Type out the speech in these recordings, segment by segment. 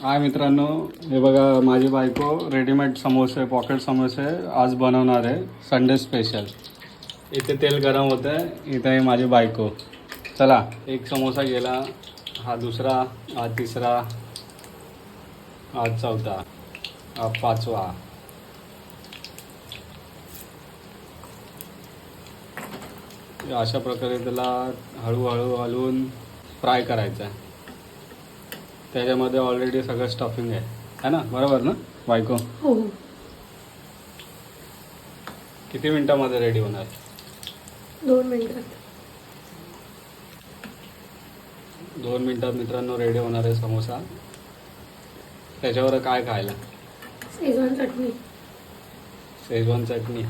हाय मित्रांनो, हे बघा माझी बायको रेडीमेड समोसे पॉकेट समोसे आज बनवणार आहे संडे स्पेशल। इथे तेल गरम होतं आहे, इथे आहे माझी बायको। चला, एक समोसा गेला, हा दुसरा, हा तिसरा, हा चौथा, हा पाचवा। अशा प्रकारे त्याला हळूहळू हलवून फ्राय करायचं आहे। त्याच्यामध्ये ऑलरेडी सगळं स्टफिंग आहे ना, बरोबर ना बायको? हो। किती मिनिटामध्ये रेडी होणार? 2 मिनिटात। 2 मिनिटात मित्रांनो रेडी होणार आहे समोसा। त्याच्यावर काय खायला? शेजवान चटणी। शेजवान चटणी।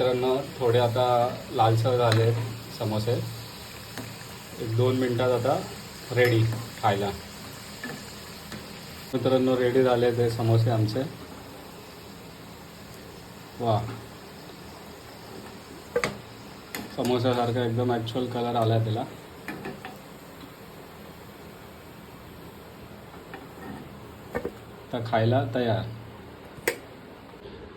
मित्रांनो थोडे आता लालसर झाले समोसे, 1-2 मिनिटात आता रेडी खायला। मित्रांनो रेडी झाले ते समोसे आमचे। वा, समोसासारखा एकदम ॲक्च्युअल कलर आला आहे त्याला। तर खायला तयार।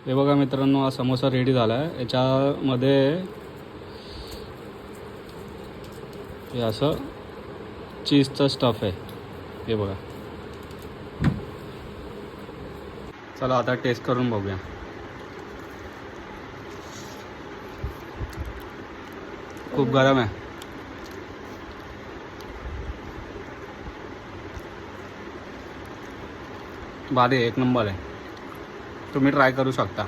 हे बघा मित्रांनो, हा समोसा रेडी झाला आहे। याच्यामध्ये हे असं चीजचं स्टफ आहे, हे बघा। चला आता टेस्ट करून बघूया। खूप गरम आहे। भारी, एक नंबर आहे। तुम्ही ट्राय करू शकता।